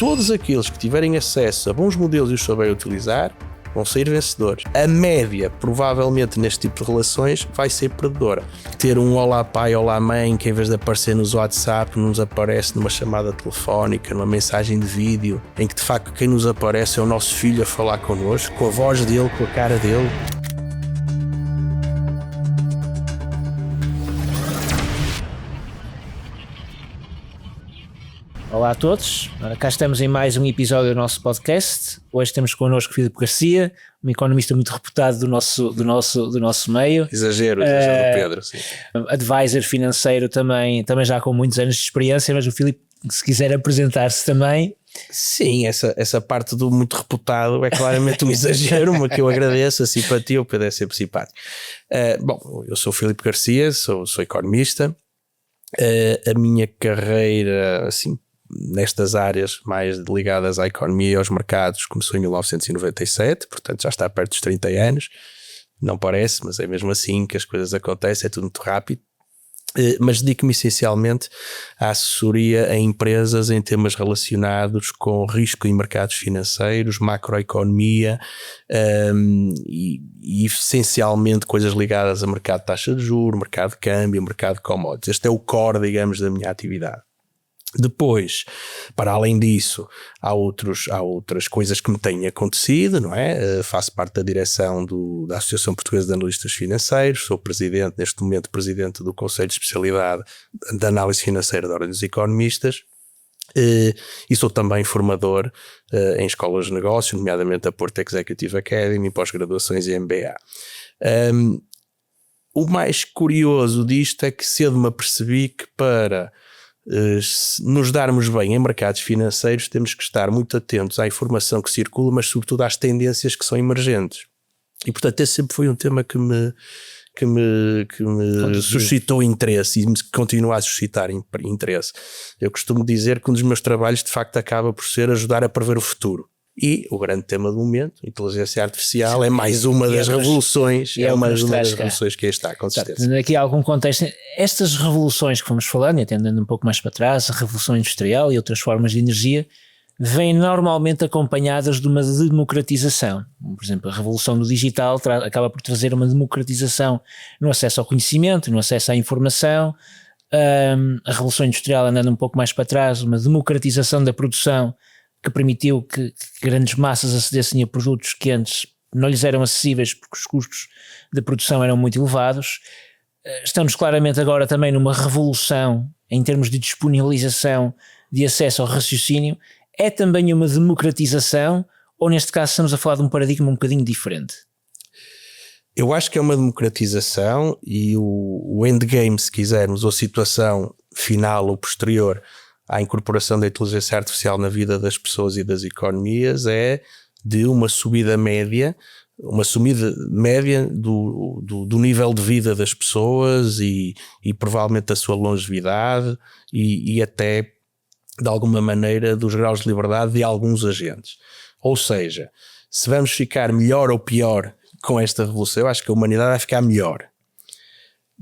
todos aqueles que tiverem acesso a bons modelos e os souberem utilizar, vão sair vencedores. A média, provavelmente neste tipo de relações, vai ser perdedora. Ter um olá pai, olá mãe, que em vez de aparecer nos WhatsApp, nos aparece numa chamada telefónica, numa mensagem de vídeo, em que de facto quem nos aparece é o nosso filho a falar connosco, com a voz dele, com a cara dele. Olá a todos, cá estamos em mais um episódio do nosso podcast. Hoje temos connosco Filipe Garcia, um economista muito reputado do nosso meio. Exagero do Pedro, sim. Advisor financeiro também já com muitos anos de experiência, mas o Filipe, se quiser apresentar-se também. Sim, essa parte do muito reputado é claramente um exagero, mas que eu agradeço a simpatia, o Pedro é sempre simpático. Bom, eu sou o Filipe Garcia, sou economista. A minha carreira, assim, nestas áreas mais ligadas à economia e aos mercados, começou em 1997, portanto já está perto dos 30 anos, não parece, mas é mesmo assim que as coisas acontecem, é tudo muito rápido. Mas dedico-me essencialmente à assessoria a empresas em temas relacionados com risco em mercados financeiros, macroeconomia e essencialmente coisas ligadas a mercado de taxa de juros, mercado de câmbio, mercado de commodities. Este é o core, digamos, da minha atividade. Depois, para além disso, há outras coisas que me têm acontecido, não é? Faço parte da direção da Associação Portuguesa de Analistas Financeiros, sou presidente, neste momento, presidente do Conselho de Especialidade de Análise Financeira da Ordem dos Economistas, e sou também formador em escolas de negócio, nomeadamente a Porto Executive Academy, pós-graduações e MBA. O mais curioso disto é que cedo me apercebi que para nos darmos bem em mercados financeiros temos que estar muito atentos à informação que circula, mas sobretudo às tendências que são emergentes. E portanto esse sempre foi um tema que me suscitou interesse e me continua a suscitar interesse. Eu costumo dizer que um dos meus trabalhos de facto acaba por ser ajudar a prever o futuro. E o grande tema do momento, inteligência artificial, é mais uma das revoluções, que aí está, com certeza. Aqui há algum contexto. Estas revoluções que fomos falando, e atendendo um pouco mais para trás, a revolução industrial e outras formas de energia, vêm normalmente acompanhadas de uma democratização. Por exemplo, a revolução do digital acaba por trazer uma democratização no acesso ao conhecimento, no acesso à informação. A revolução industrial, andando um pouco mais para trás, uma democratização da produção, que permitiu que grandes massas acedessem a produtos que antes não lhes eram acessíveis porque os custos de produção eram muito elevados. Estamos claramente agora também numa revolução em termos de disponibilização de acesso ao raciocínio. É também uma democratização, ou neste caso estamos a falar de um paradigma um bocadinho diferente? Eu acho que é uma democratização e o endgame, se quisermos, ou a situação final ou posterior à incorporação da inteligência artificial na vida das pessoas e das economias é de uma subida média do nível de vida das pessoas e provavelmente da sua longevidade e até de alguma maneira dos graus de liberdade de alguns agentes. Ou seja, se vamos ficar melhor ou pior com esta revolução, eu acho que a humanidade vai ficar melhor.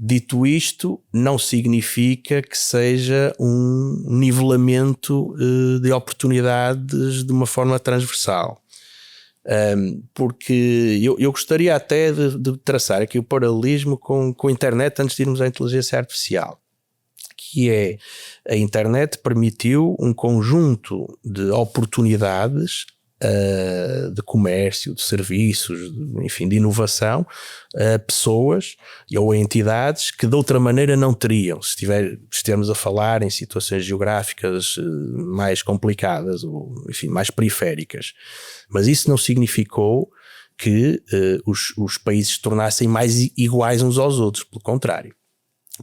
Dito isto, não significa que seja um nivelamento de oportunidades de uma forma transversal. Porque eu gostaria até de traçar aqui o paralelismo com a internet antes de irmos à inteligência artificial, que é a internet permitiu um conjunto de oportunidades de comércio, de serviços, enfim, de inovação a pessoas ou a entidades que de outra maneira não teriam, se estivermos a falar em situações geográficas mais complicadas ou, enfim, mais periféricas. Mas isso não significou que os países se tornassem mais iguais uns aos outros, pelo contrário.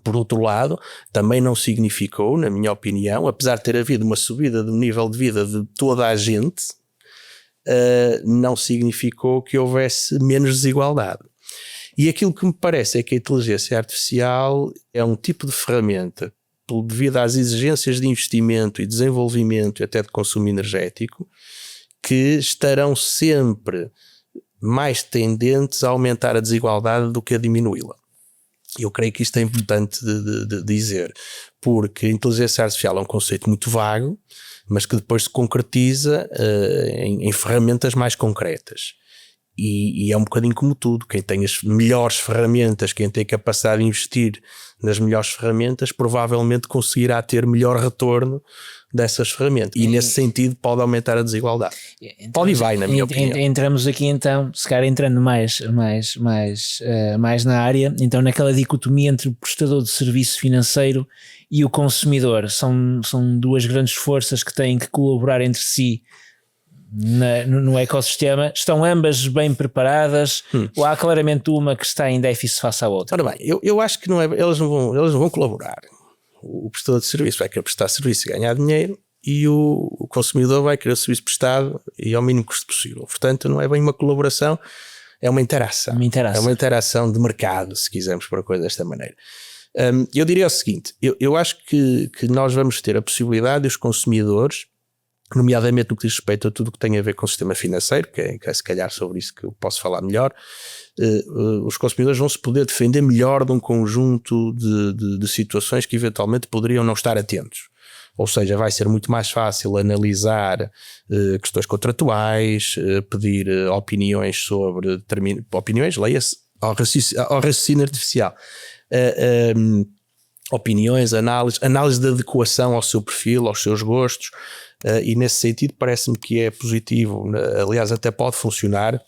Por outro lado, também não significou, na minha opinião, apesar de ter havido uma subida do nível de vida de toda a gente, não significou que houvesse menos desigualdade. E aquilo que me parece é que a inteligência artificial é um tipo de ferramenta, devido às exigências de investimento e desenvolvimento e até de consumo energético, que estarão sempre mais tendentes a aumentar a desigualdade do que a diminuí-la. Eu creio que isto é importante de dizer, porque a inteligência artificial é um conceito muito vago, mas que depois se concretiza em ferramentas mais concretas. E é um bocadinho como tudo, quem tem as melhores ferramentas, quem tem capacidade de investir nas melhores ferramentas, provavelmente conseguirá ter melhor retorno dessas ferramentas. E nesse sentido pode aumentar a desigualdade. Pode e vai, na minha opinião. Entramos aqui então, se calhar entrando mais na área, então naquela dicotomia entre o prestador de serviço financeiro e o consumidor. São duas grandes forças que têm que colaborar entre si no ecossistema. Estão ambas bem preparadas ou há claramente uma que está em déficit face à outra? Ora bem, eu acho que eles não vão colaborar. O prestador de serviço vai querer prestar serviço e ganhar dinheiro, e o consumidor vai querer o serviço prestado e ao mínimo custo possível. Portanto, não é bem uma colaboração, é uma interação. É uma interação de mercado, se quisermos pôr a coisa desta maneira. Eu diria o seguinte, eu acho que nós vamos ter a possibilidade de os consumidores, nomeadamente no que diz respeito a tudo o que tem a ver com o sistema financeiro, que é se calhar sobre isso que eu posso falar melhor, os consumidores vão se poder defender melhor de um conjunto de situações que eventualmente poderiam não estar atentos. Ou seja, vai ser muito mais fácil analisar questões contratuais, pedir opiniões sobre opiniões, leia-se ao raciocínio artificial. Opiniões, análise de adequação ao seu perfil, aos seus gostos, e nesse sentido parece-me que é positivo, aliás até pode funcionar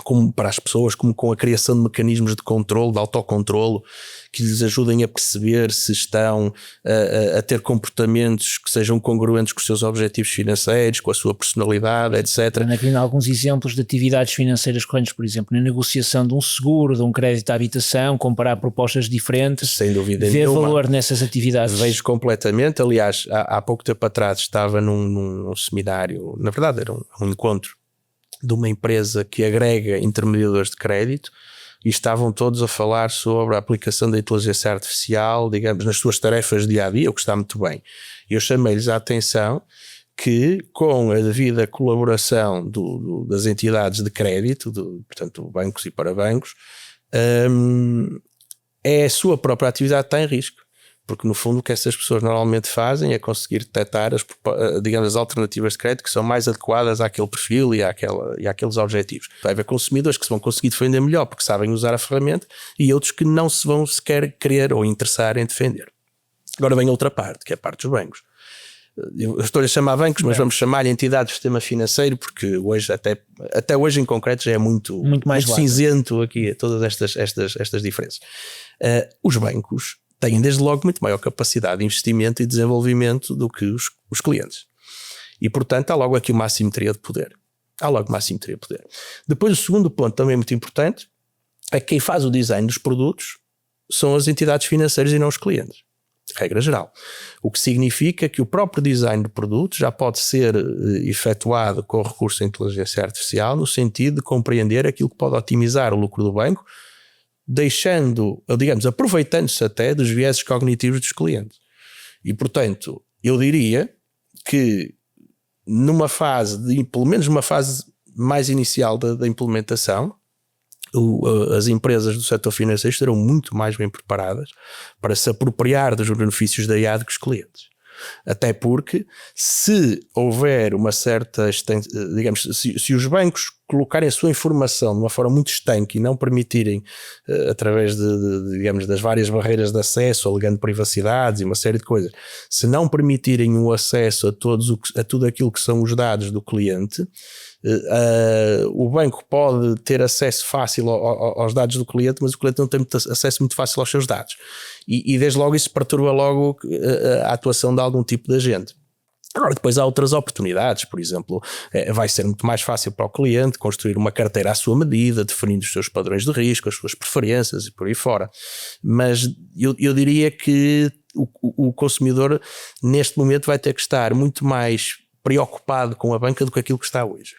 como para as pessoas, como com a criação de mecanismos de controle, de autocontrolo, que lhes ajudem a perceber se estão a ter comportamentos que sejam congruentes com os seus objetivos financeiros, com a sua personalidade, etc. Aqui há alguns exemplos de atividades financeiras correntes, por exemplo, na negociação de um seguro, de um crédito à habitação, comparar propostas diferentes, sem dúvida ver nenhuma. valor nessas atividades. Vejo completamente, aliás, há pouco tempo atrás estava num seminário, na verdade era um encontro de uma empresa que agrega intermediadores de crédito, e estavam todos a falar sobre a aplicação da inteligência artificial, digamos, nas suas tarefas de dia a dia, o que está muito bem. E eu chamei-lhes a atenção que, com a devida colaboração das entidades de crédito, portanto, bancos e parabancos, a sua própria atividade está em risco. Porque no fundo o que essas pessoas normalmente fazem é conseguir detectar as alternativas de crédito que são mais adequadas àquele perfil e àqueles objetivos. Vai haver consumidores que se vão conseguir defender melhor porque sabem usar a ferramenta, e outros que não se vão sequer querer ou interessar em defender. Agora vem outra parte, que é a parte dos bancos. Eu estou-lhe a chamar bancos, mas vamos chamar-lhe entidades do sistema financeiro, porque hoje, até hoje em concreto, já é muito cinzento aqui todas estas diferenças. Os bancos têm desde logo muito maior capacidade de investimento e desenvolvimento do que os clientes. E portanto há logo aqui uma assimetria de poder. Depois o segundo ponto também muito importante é que quem faz o design dos produtos são as entidades financeiras e não os clientes. Regra geral. O que significa que o próprio design do produto já pode ser efetuado com o recurso à inteligência artificial, no sentido de compreender aquilo que pode otimizar o lucro do banco, aproveitando-se até dos vieses cognitivos dos clientes. E, portanto, eu diria que pelo menos numa fase mais inicial da implementação, as empresas do setor financeiro estarão muito mais bem preparadas para se apropriar dos benefícios da IA do que os clientes. Até porque, se houver uma certa, se os bancos colocarem a sua informação de uma forma muito estanque e não permitirem, através das várias barreiras de acesso, alegando privacidades e uma série de coisas, se não permitirem o acesso a tudo aquilo que são os dados do cliente, o banco pode ter acesso fácil aos dados do cliente, mas o cliente não tem acesso muito fácil aos seus dados. E desde logo isso perturba logo a atuação de algum tipo de agente. Agora depois há outras oportunidades, por exemplo, vai ser muito mais fácil para o cliente construir uma carteira à sua medida, definindo os seus padrões de risco, as suas preferências e por aí fora. Mas eu diria que o consumidor neste momento vai ter que estar muito mais preocupado com a banca do que aquilo que está hoje.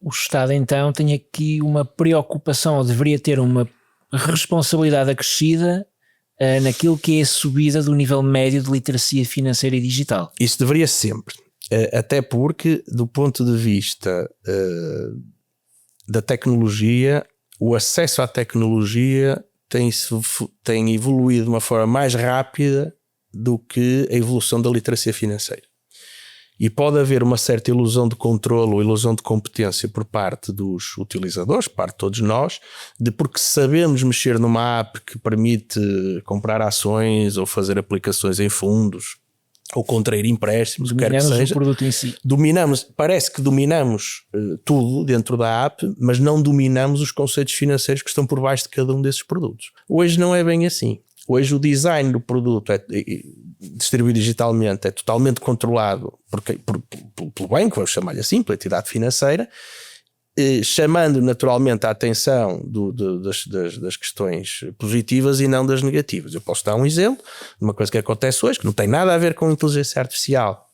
O Estado então tem aqui uma preocupação, ou deveria ter uma responsabilidade acrescida naquilo que é a subida do nível médio de literacia financeira e digital. Isso deveria sempre, até porque do ponto de vista da tecnologia, o acesso à tecnologia tem evoluído de uma forma mais rápida do que a evolução da literacia financeira. E pode haver uma certa ilusão de controle ou ilusão de competência por parte dos utilizadores, por parte de todos nós, de porque sabemos mexer numa app que permite comprar ações ou fazer aplicações em fundos ou contrair empréstimos, o que quer que seja. O produto em si. Parece que dominamos tudo dentro da app, mas não dominamos os conceitos financeiros que estão por baixo de cada um desses produtos. Hoje não é bem assim. Hoje o design do produto distribuído digitalmente é totalmente controlado pelo banco, vamos chamar-lhe assim, pela entidade financeira, chamando naturalmente a atenção das questões positivas e não das negativas. Eu posso dar um exemplo de uma coisa que acontece hoje, que não tem nada a ver com inteligência artificial,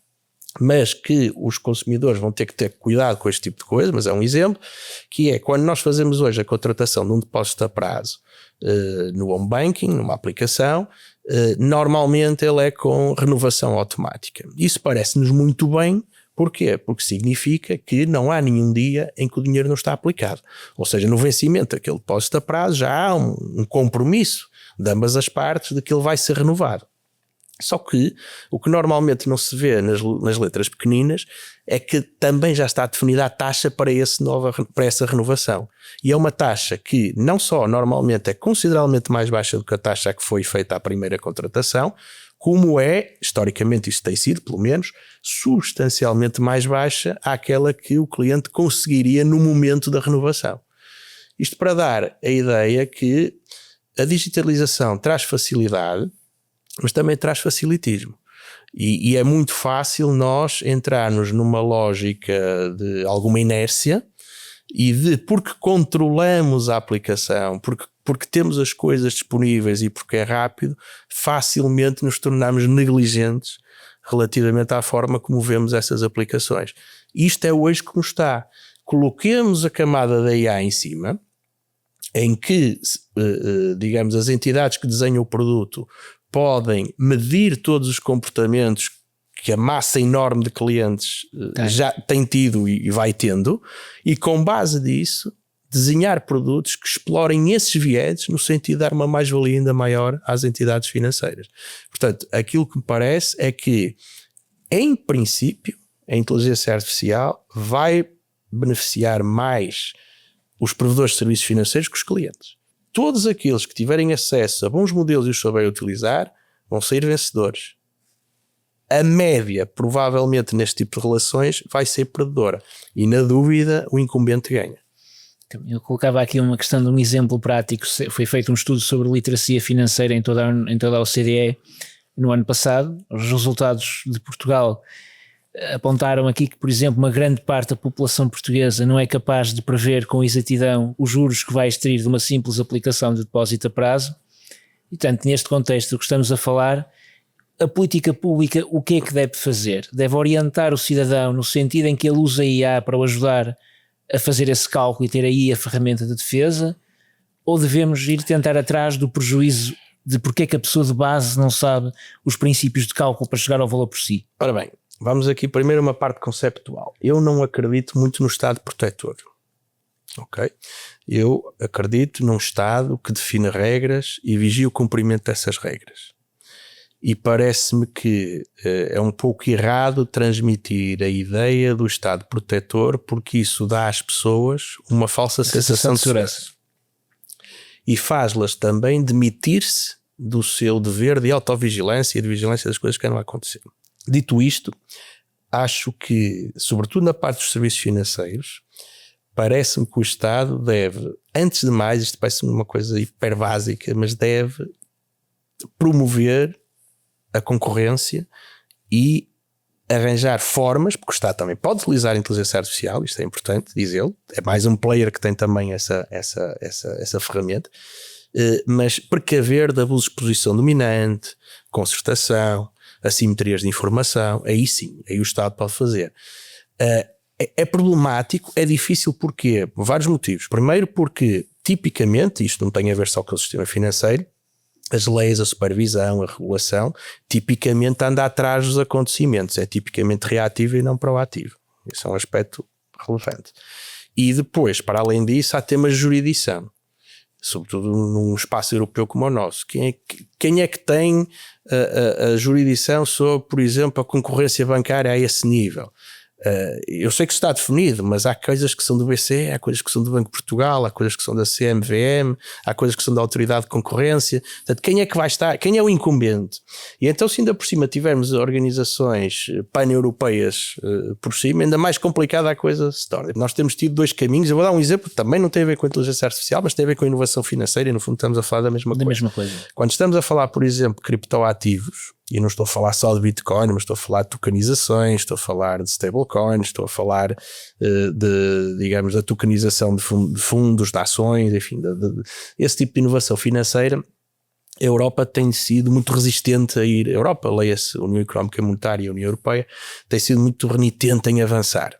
mas que os consumidores vão ter que ter cuidado com este tipo de coisa, mas é um exemplo, que é quando nós fazemos hoje a contratação de um depósito a prazo no home banking, numa aplicação, normalmente ele é com renovação automática. Isso parece-nos muito bem. Porquê? Porque significa que não há nenhum dia em que o dinheiro não está aplicado. Ou seja, no vencimento daquele depósito a prazo já há um compromisso de ambas as partes de que ele vai ser renovado. Só que o que normalmente não se vê nas letras pequeninas é que também já está definida a taxa para essa renovação. E é uma taxa que não só normalmente é consideravelmente mais baixa do que a taxa que foi feita à primeira contratação, como é, historicamente isso tem sido, pelo menos, substancialmente mais baixa àquela que o cliente conseguiria no momento da renovação. Isto para dar a ideia que a digitalização traz facilidade, mas também traz facilitismo. E é muito fácil nós entrarmos numa lógica de alguma inércia e porque controlamos a aplicação, porque temos as coisas disponíveis e porque é rápido, facilmente nos tornamos negligentes relativamente à forma como vemos essas aplicações. Isto é hoje como está. Coloquemos a camada da IA em cima, em que, digamos, as entidades que desenham o produto podem medir todos os comportamentos que a massa enorme de clientes já tem tido e vai tendo, e com base disso desenhar produtos que explorem esses vieses no sentido de dar uma mais-valia ainda maior às entidades financeiras. Portanto, aquilo que me parece é que, em princípio, a inteligência artificial vai beneficiar mais os provedores de serviços financeiros que os clientes. Todos aqueles que tiverem acesso a bons modelos e os souberem utilizar vão sair vencedores. A média, provavelmente neste tipo de relações, vai ser perdedora. E na dúvida, o incumbente ganha. Eu colocava aqui uma questão de um exemplo prático. Foi feito um estudo sobre literacia financeira em toda a OCDE no ano passado. Os resultados de Portugal apontaram aqui que, por exemplo, uma grande parte da população portuguesa não é capaz de prever com exatidão os juros que vai extrair de uma simples aplicação de depósito a prazo. E, portanto, neste contexto do que estamos a falar, a política pública o que é que deve fazer? Deve orientar o cidadão no sentido em que ele usa a IA para o ajudar a fazer esse cálculo e ter aí a ferramenta de defesa, ou devemos ir tentar atrás do prejuízo de porque é que a pessoa de base não sabe os princípios de cálculo para chegar ao valor por si? Ora bem, vamos aqui primeiro a uma parte conceptual. Eu não acredito muito no Estado protetor. Ok? Eu acredito num Estado que define regras e vigia o cumprimento dessas regras. E parece-me que é um pouco errado transmitir a ideia do Estado protetor, porque isso dá às pessoas uma falsa sensação de segurança. E faz-las também demitir-se do seu dever de autovigilância e de vigilância das coisas que andam a acontecer. Dito isto, acho que, sobretudo na parte dos serviços financeiros, parece-me que o Estado deve, antes de mais, isto parece-me uma coisa hiper básica, mas deve promover a concorrência e arranjar formas, porque o Estado também pode utilizar a inteligência artificial, isto é importante dizê-lo, é mais um player que tem também essa ferramenta, mas precaver de abuso de posição dominante, concertação, assimetrias de informação, aí sim, aí o Estado pode fazer. É problemático, é difícil porquê? Por vários motivos. Primeiro porque, tipicamente, isto não tem a ver só com o sistema financeiro, as leis, a supervisão, a regulação, tipicamente anda atrás dos acontecimentos, é tipicamente reativo e não proativo. Isso é um aspecto relevante. E depois, para além disso, há temas de jurisdição. sobretudo num espaço europeu como o nosso. Quem é que tem a jurisdição sobre, por exemplo, a concorrência bancária a esse nível? Eu sei que está definido, mas há coisas que são do BCE, há coisas que são do Banco de Portugal, há coisas que são da CMVM, há coisas que são da Autoridade de Concorrência. Portanto, quem é que vai estar? Quem é o incumbente? E então, se ainda por cima tivermos organizações pan-europeias por cima, ainda mais complicada a coisa se torna. Nós temos tido dois caminhos. Eu vou dar um exemplo, também não tem a ver com a inteligência artificial, mas tem a ver com a inovação financeira, e no fundo estamos a falar da mesma coisa. Quando estamos a falar, por exemplo, de criptoativos, e não estou a falar só de Bitcoin, mas estou a falar de tokenizações, estou a falar de stablecoins, estou a falar digamos, da tokenização de fundos, de ações, enfim, esse tipo de inovação financeira. A Europa tem sido muito resistente a ir. A Europa, leia-se União Económica e Monetária e a União Europeia, tem sido muito renitente em avançar.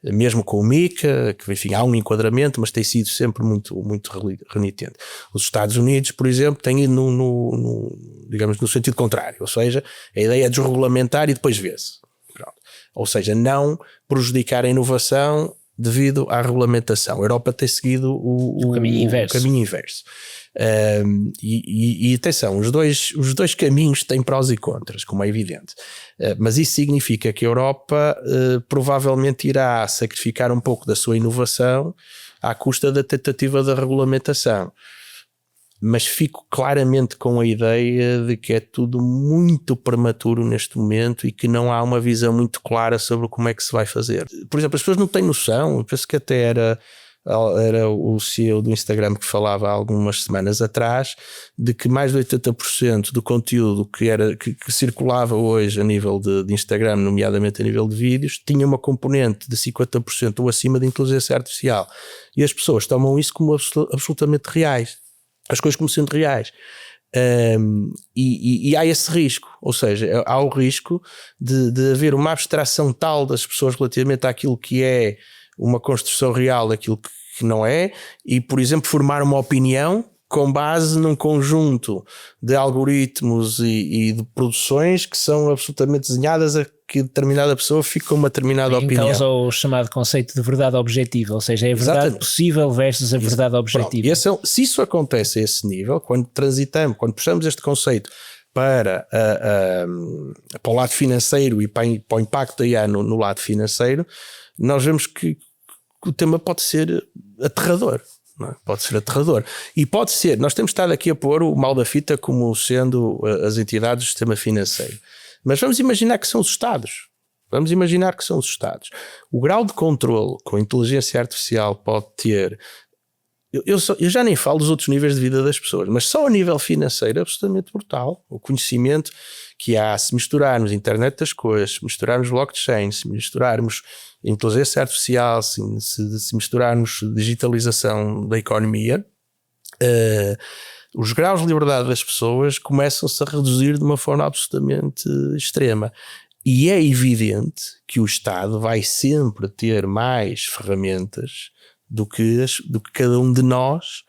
Mesmo com o MiCA, que enfim, há um enquadramento, mas tem sido sempre muito, muito renitente. Os Estados Unidos, por exemplo, têm ido digamos, no sentido contrário, ou seja, a ideia é desregulamentar e depois vê-se. Ou seja, não prejudicar a inovação devido à regulamentação. A Europa tem seguido o caminho inverso. E atenção, os dois caminhos têm prós e contras, como é evidente, mas isso significa que a Europa provavelmente irá sacrificar um pouco da sua inovação à custa da tentativa da regulamentação. Mas fico claramente com a ideia de que é tudo muito prematuro neste momento e que não há uma visão muito clara sobre como é que se vai fazer. Por exemplo, as pessoas não têm noção, eu penso que até era o CEO do Instagram que falava há algumas semanas atrás de que mais de 80% do conteúdo que circulava hoje a nível de Instagram, nomeadamente a nível de vídeos, tinha uma componente de 50% ou acima de inteligência artificial. E as pessoas tomam isso como absolutamente reais. As coisas como sendo reais. E há esse risco, ou seja, há o risco de haver uma abstração tal das pessoas relativamente àquilo que é uma construção real daquilo que não é, e, por exemplo, formar uma opinião com base num conjunto de algoritmos e de produções que são absolutamente desenhadas a que determinada pessoa fique com uma determinada opinião. Causa o chamado conceito de verdade objetiva, ou seja, é a verdade possível versus a verdade objetiva. Se isso acontece a esse nível, quando puxamos este conceito para o lado financeiro e para o impacto aí no lado financeiro, nós vemos que o tema pode ser aterrador. Não é? Pode ser aterrador. E pode ser, nós temos estado aqui a pôr o mal da fita como sendo as entidades do sistema financeiro. Mas vamos imaginar que são os Estados. O grau de controle que a inteligência artificial pode ter, eu já nem falo dos outros níveis de vida das pessoas, mas só a nível financeiro é absolutamente brutal. O conhecimento que há, se misturarmos a internet das coisas, se misturarmos blockchain, se misturarmos inteligência artificial, se misturarmos digitalização da economia, os graus de liberdade das pessoas começam-se a reduzir de uma forma absolutamente extrema. E é evidente que o Estado vai sempre ter mais ferramentas do que cada um de nós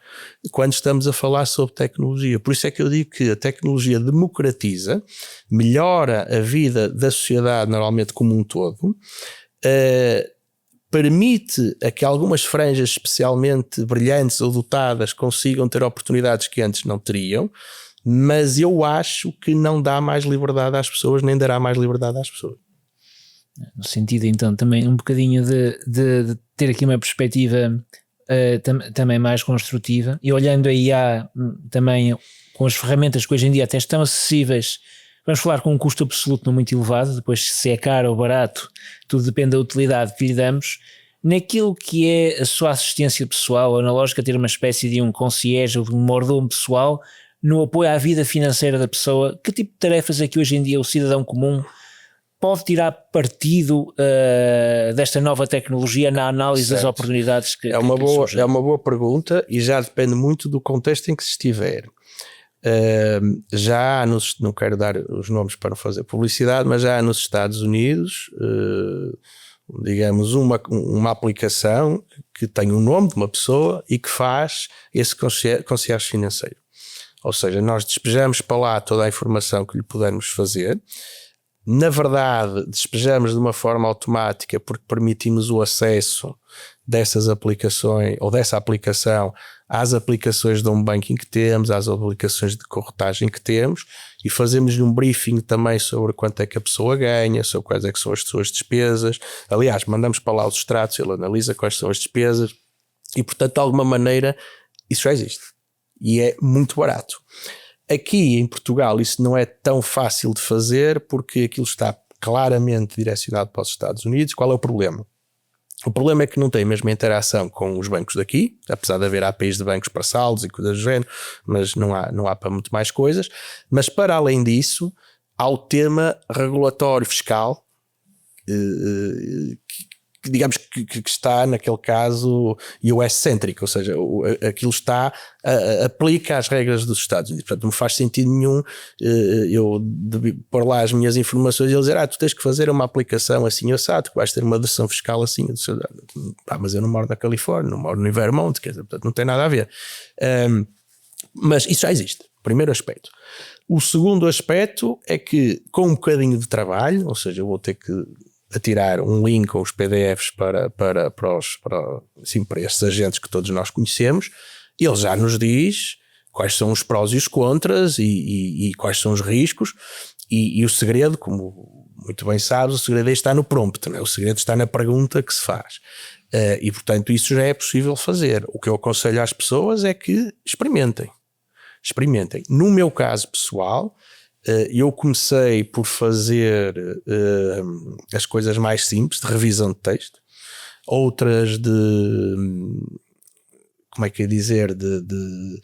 quando estamos a falar sobre tecnologia. Por isso é que eu digo que a tecnologia democratiza, melhora a vida da sociedade normalmente como um todo, permite a que algumas franjas especialmente brilhantes ou dotadas consigam ter oportunidades que antes não teriam, mas eu acho que não dá mais liberdade às pessoas, nem dará mais liberdade às pessoas. No sentido então também um bocadinho de ter aqui uma perspectiva também mais construtiva, e olhando aí também com as ferramentas que hoje em dia até estão acessíveis. Vamos falar com um custo absoluto não muito elevado, depois se é caro ou barato, tudo depende da utilidade que lhe damos. Naquilo que é a sua assistência pessoal, ou na lógica de ter uma espécie de um concierge ou de um mordomo pessoal, no apoio à vida financeira da pessoa, que tipo de tarefas é que hoje em dia o cidadão comum pode tirar partido desta nova tecnologia na análise das oportunidades que surgem? É uma boa pergunta e já depende muito do contexto em que se estiver. Já não quero dar os nomes para não fazer publicidade, mas já há nos Estados Unidos, digamos, uma aplicação que tem o nome de uma pessoa e que faz esse concierge financeiro. Ou seja, nós despejamos para lá toda a informação que lhe pudermos fazer. Na verdade, despejamos de uma forma automática porque permitimos o acesso dessas aplicações ou dessa aplicação às aplicações de home banking que temos, às aplicações de corretagem que temos, e fazemos um briefing também sobre quanto é que a pessoa ganha, sobre quais é que são as suas despesas. Aliás, mandamos para lá os extratos, ele analisa quais são as despesas e, portanto, de alguma maneira, isso já existe. E é muito barato. Aqui em Portugal isso não é tão fácil de fazer porque aquilo está claramente direcionado para os Estados Unidos. Qual é o problema? O problema é que não tem a mesma interação com os bancos daqui, apesar de haver APIs de bancos para saldos e coisas do género, mas não há para muito mais coisas. Mas para além disso, há o tema regulatório fiscal, que digamos que está naquele caso US-cêntrico, ou seja, aquilo aplica as regras dos Estados Unidos. Portanto, não faz sentido nenhum eu pôr lá as minhas informações e ele dizer, tu tens que fazer uma aplicação assim assado, que vais ter uma dedução fiscal assim. Mas eu não moro na Califórnia, não moro no Vermont, quer dizer, portanto não tem nada a ver. Mas isso já existe, primeiro aspecto. O segundo aspecto é que com um bocadinho de trabalho, ou seja, eu vou ter que tirar um link com os PDFs para estes agentes que todos nós conhecemos, ele já nos diz quais são os prós e os contras e quais são os riscos e o segredo, como muito bem sabes, o segredo está no prompt, não é? O segredo está na pergunta que se faz e portanto isso já é possível fazer. O que eu aconselho às pessoas é que experimentem. No meu caso pessoal, eu comecei por fazer as coisas mais simples, de revisão de texto, outras como é que é dizer, de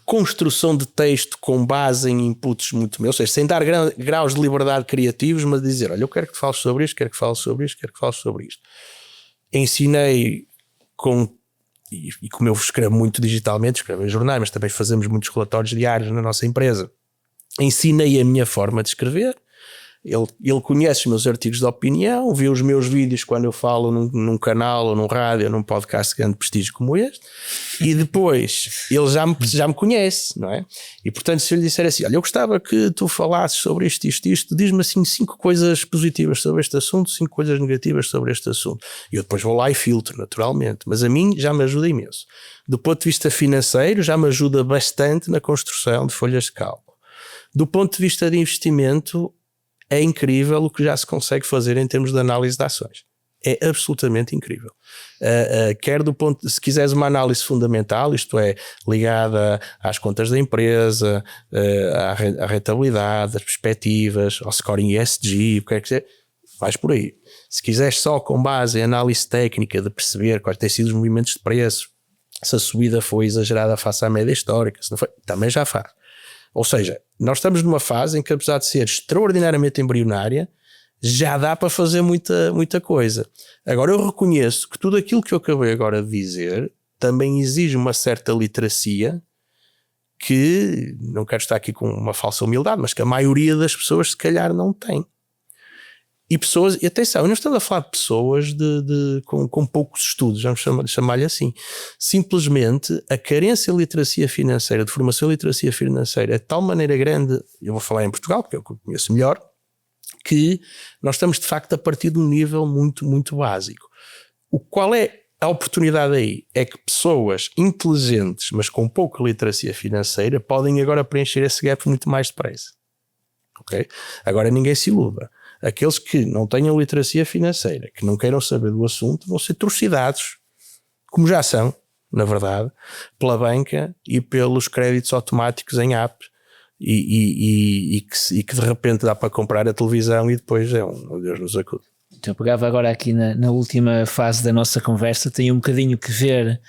construção de texto com base em inputs muito meus, ou seja, sem dar graus de liberdade criativos, mas dizer, olha, eu quero que te fales sobre isto, quero que fales sobre isto, quero que fales sobre isto. Ensinei e como eu escrevo muito digitalmente, escrevo em jornais, mas também fazemos muitos relatórios diários na nossa empresa, ensinei a minha forma de escrever. Ele conhece os meus artigos de opinião, vê os meus vídeos quando eu falo num canal ou num rádio ou num podcast de grande prestígio como este, e depois ele já me conhece, não é? E portanto, se eu lhe disser assim, olha, eu gostava que tu falasses sobre isto, diz-me assim 5 coisas positivas sobre este assunto, 5 coisas negativas sobre este assunto, e eu depois vou lá e filtro naturalmente, mas a mim já me ajuda imenso. Do ponto de vista financeiro, já me ajuda bastante na construção de folhas de cálculo. Do ponto de vista de investimento, é incrível o que já se consegue fazer em termos de análise de ações. É absolutamente incrível. Se quiseres uma análise fundamental, isto é, ligada às contas da empresa, à rentabilidade, às perspectivas, ao scoring ESG, o que é que seja, vais por aí. Se quiseres só com base em análise técnica de perceber quais têm sido os movimentos de preço, se a subida foi exagerada face à média histórica, se não foi, também já faz. Ou seja, nós estamos numa fase em que, apesar de ser extraordinariamente embrionária, já dá para fazer muita coisa. Agora, eu reconheço que tudo aquilo que eu acabei agora de dizer também exige uma certa literacia que, não quero estar aqui com uma falsa humildade, mas que a maioria das pessoas se calhar não tem. E atenção, não estamos a falar de pessoas com poucos estudos, vamos chamar-lhe assim. Simplesmente a carência de literacia financeira, de formação de literacia financeira é de tal maneira grande, eu vou falar em Portugal, porque é o que eu conheço melhor, que nós estamos de facto a partir de um nível muito, muito básico. Qual é a oportunidade aí? É que pessoas inteligentes, mas com pouca literacia financeira, podem agora preencher esse gap muito mais depressa. Okay? Agora ninguém se iluda. Aqueles que não tenham literacia financeira, que não queiram saber do assunto, vão ser trucidados, como já são, na verdade, pela banca e pelos créditos automáticos em app e que de repente dá para comprar a televisão e depois Deus nos acude. Então eu pegava agora aqui na última fase da nossa conversa, tem um bocadinho que ver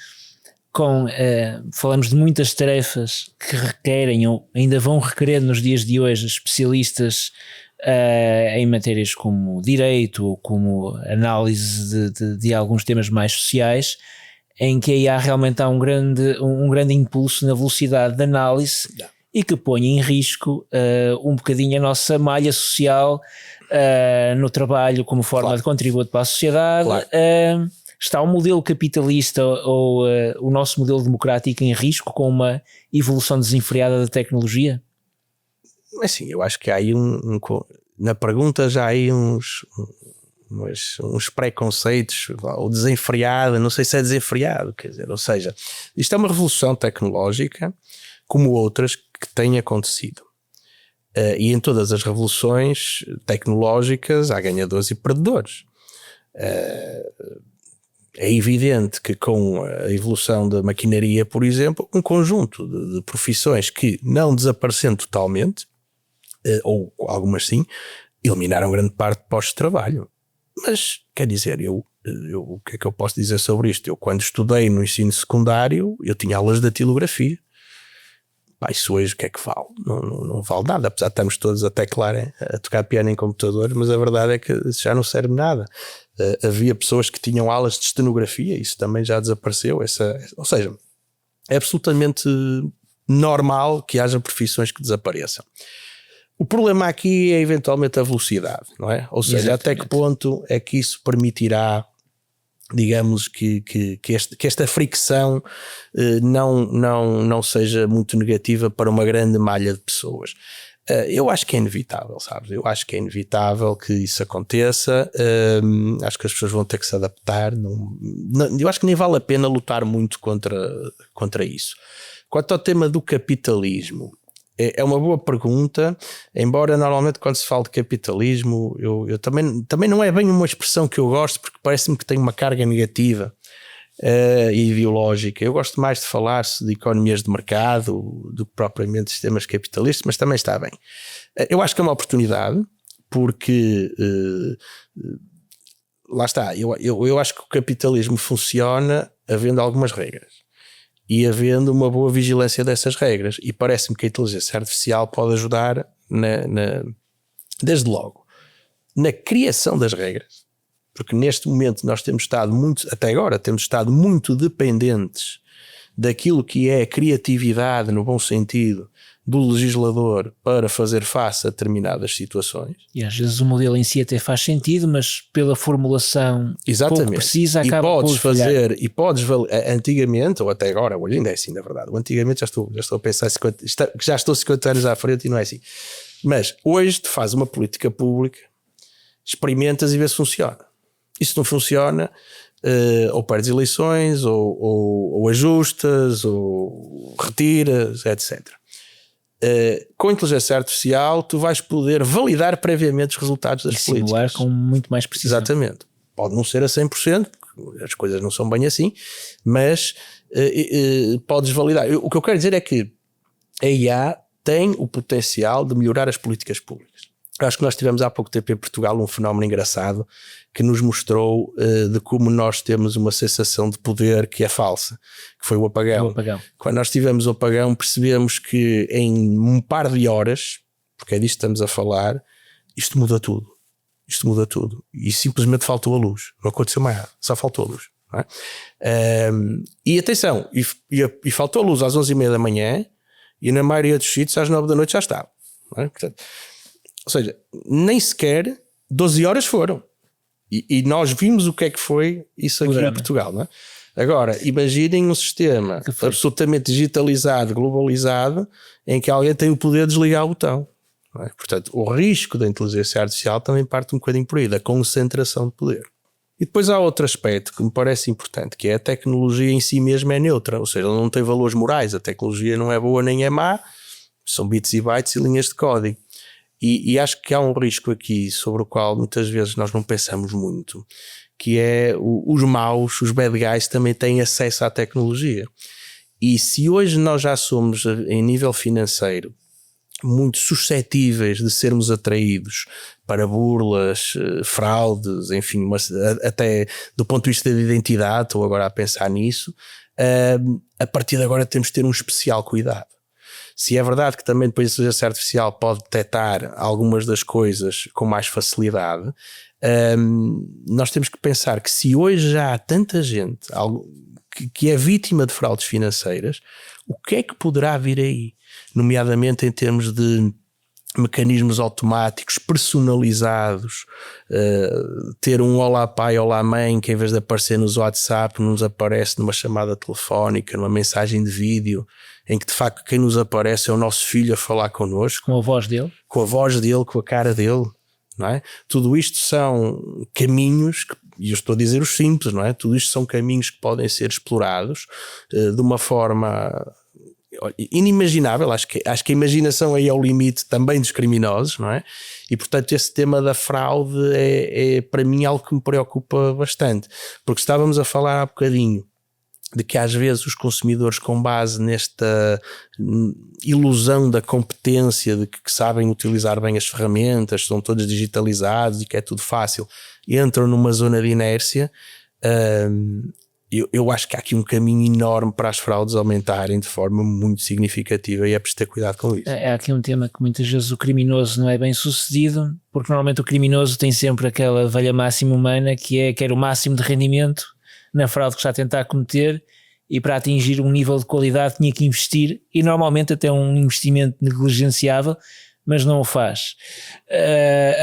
com, falamos de muitas tarefas que requerem ou ainda vão requerer nos dias de hoje especialistas em matérias como direito ou como análise de alguns temas mais sociais, em que aí realmente há um grande impulso na velocidade de análise e que põe em risco um bocadinho a nossa malha social no trabalho como forma de contributo para a sociedade. Está o modelo capitalista ou o nosso modelo democrático em risco com uma evolução desenfreada da tecnologia? Assim, eu acho que há aí na pergunta já há aí mas uns preconceitos, ou desenfreada, não sei se é desenfreado, quer dizer, ou seja, isto é uma revolução tecnológica como outras que têm acontecido. E em todas as revoluções tecnológicas há ganhadores e perdedores. É evidente que com a evolução da maquinaria, por exemplo, um conjunto de profissões que, não desaparecendo totalmente, ou algumas sim, eliminaram grande parte de postos de trabalho. Mas, quer dizer, o que é que eu posso dizer sobre isto? Eu, quando estudei no ensino secundário, eu tinha aulas de datilografia. Pá, isso hoje o que é que vale? Não vale nada, apesar de estarmos todos a teclar, a tocar piano em computador, mas a verdade é que isso já não serve nada. Havia pessoas que tinham aulas de estenografia, isso também já desapareceu. Ou seja, é absolutamente normal que haja profissões que desapareçam. O problema aqui é eventualmente a velocidade, não é? Ou seja, exatamente, até que ponto é que isso permitirá, digamos, que esta fricção não seja muito negativa para uma grande malha de pessoas. Eu acho que é inevitável, sabes? Eu acho que é inevitável que isso aconteça. Acho que as pessoas vão ter que se adaptar. Eu acho que nem vale a pena lutar muito contra isso. Quanto ao tema do capitalismo, é uma boa pergunta, embora normalmente quando se fala de capitalismo eu também não é bem uma expressão que eu gosto, porque parece-me que tem uma carga negativa e ideológica. Eu gosto mais de falar-se de economias de mercado do que propriamente de sistemas capitalistas, mas também está bem. Eu acho que é uma oportunidade, porque lá está, eu acho que o capitalismo funciona havendo algumas regras e havendo uma boa vigilância dessas regras, e parece-me que a inteligência artificial pode ajudar desde logo na criação das regras, porque neste momento nós temos estado até agora temos estado muito dependentes daquilo que é a criatividade, no bom sentido, do legislador para fazer face a determinadas situações. E às vezes o modelo em si até faz sentido, mas pela formulação pouco precisa acaba por falhar. E podes antigamente, ou até agora, hoje ainda é assim, na verdade. Antigamente já estou a pensar já estou 50 anos à frente e não é assim. Mas hoje tu fazes uma política pública, experimentas e vês se funciona. E se não funciona, ou perdes eleições, ou ajustas, ou retiras, etc. Com a inteligência artificial tu vais poder validar previamente os resultados das políticas. Simular com muito mais precisão. Exatamente. Pode não ser a 100%, as coisas não são bem assim, mas podes validar. O que eu quero dizer é que a IA tem o potencial de melhorar as políticas públicas. Acho que nós tivemos há pouco tempo em Portugal um fenómeno engraçado que nos mostrou de como nós temos uma sensação de poder que é falsa, que foi o apagão. Quando nós tivemos o apagão, percebemos que em um par de horas, porque é disto que estamos a falar, isto muda tudo. E simplesmente faltou a luz. Não aconteceu mais nada, só faltou a luz. Não é? E atenção, e faltou a luz às 11h30 da manhã, e na maioria dos sítios às 9 da noite já estava. Não é? Portanto, ou seja, nem sequer 12 horas foram. E nós vimos o que é que foi isso aqui em Portugal. Não é? Agora, imaginem um sistema absolutamente digitalizado, globalizado, em que alguém tem o poder de desligar o botão. Não é? Portanto, o risco da inteligência artificial também parte um bocadinho por aí, da concentração de poder. E depois há outro aspecto que me parece importante, que é a tecnologia em si mesma é neutra, ou seja, ela não tem valores morais, a tecnologia não é boa nem é má, são bits e bytes e linhas de código. E acho que há um risco aqui sobre o qual muitas vezes nós não pensamos muito, que é os maus, os bad guys também têm acesso à tecnologia. E se hoje nós já somos, em nível financeiro, muito suscetíveis de sermos atraídos para burlas, fraudes, enfim, mas até do ponto de vista de identidade, estou agora a pensar nisso, a partir de agora temos de ter um especial cuidado. Se é verdade que também depois a inteligência artificial pode detectar algumas das coisas com mais facilidade, nós temos que pensar que se hoje já há tanta gente que é vítima de fraudes financeiras, o que é que poderá vir aí? Nomeadamente em termos de mecanismos automáticos personalizados, ter um olá pai, olá mãe, que em vez de aparecer nos WhatsApp nos aparece numa chamada telefónica, numa mensagem de vídeo, em que de facto quem nos aparece é o nosso filho a falar connosco. Com a voz dele. Com a voz dele, com a cara dele. não é? Tudo isto são caminhos, e eu estou a dizer os simples, não é? Tudo isto são caminhos que podem ser explorados de uma forma inimaginável. Acho que a imaginação aí é o limite também dos criminosos, não é? E portanto esse tema da fraude é para mim algo que me preocupa bastante, porque estávamos a falar há bocadinho de que às vezes os consumidores, com base nesta ilusão da competência, de que sabem utilizar bem as ferramentas, são todos digitalizados e que é tudo fácil, entram numa zona de inércia. Eu acho que há aqui um caminho enorme para as fraudes aumentarem de forma muito significativa, e é preciso ter cuidado com isso. É aqui um tema que muitas vezes o criminoso não é bem sucedido, porque normalmente o criminoso tem sempre aquela velha máxima humana que é quer o máximo de rendimento na fraude que está a tentar cometer, e para atingir um nível de qualidade tinha que investir, e normalmente até um investimento negligenciável, mas não o faz.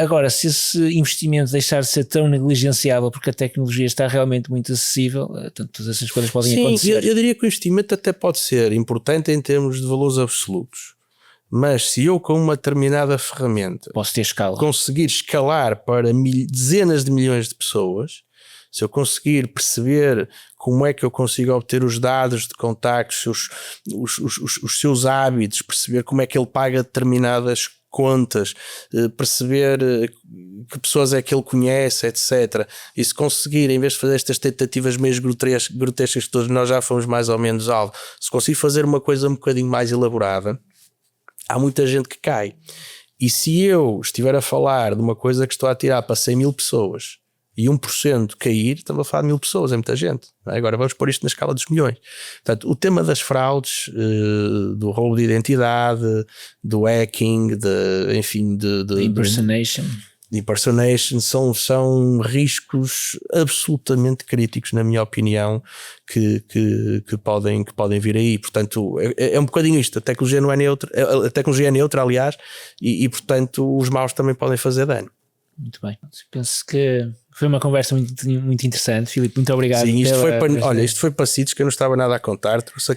Agora, se esse investimento deixar de ser tão negligenciável porque a tecnologia está realmente muito acessível, todas essas coisas podem acontecer. Sim, eu diria que o investimento até pode ser importante em termos de valores absolutos, mas se eu com uma determinada ferramenta posso ter escala, conseguir escalar para dezenas de milhões de pessoas, se eu conseguir perceber como é que eu consigo obter os dados de contactos, os seus hábitos, perceber como é que ele paga determinadas contas, perceber que pessoas é que ele conhece, etc. E se conseguir, em vez de fazer estas tentativas meio grotescas que todos nós já fomos mais ou menos alvo, se conseguir fazer uma coisa um bocadinho mais elaborada, há muita gente que cai. E se eu estiver a falar de uma coisa que estou a tirar para 100 mil pessoas e 1% cair, estamos a falar de 1000 pessoas, é muita gente. Agora vamos pôr isto na escala dos milhões. Portanto, o tema das fraudes, do roubo de identidade, do hacking, enfim, de impersonation, são riscos absolutamente críticos, na minha opinião, que podem vir aí. Portanto, é um bocadinho isto. A tecnologia não é neutra, a tecnologia é neutra, aliás, e portanto os maus também podem fazer dano. Muito bem. Penso que foi uma conversa muito, muito interessante, Filipe. Muito obrigado. Sim, isto foi para sítios que eu não estava nada a contar. Trouxe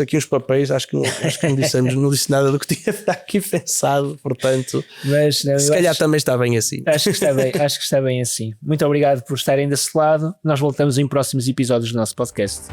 aqui uns papéis. Acho que não disse nada do que tinha aqui pensado. Portanto, mas, não, se calhar também está bem assim. Acho que está bem assim. Muito obrigado por estarem desse lado. Nós voltamos em próximos episódios do nosso podcast.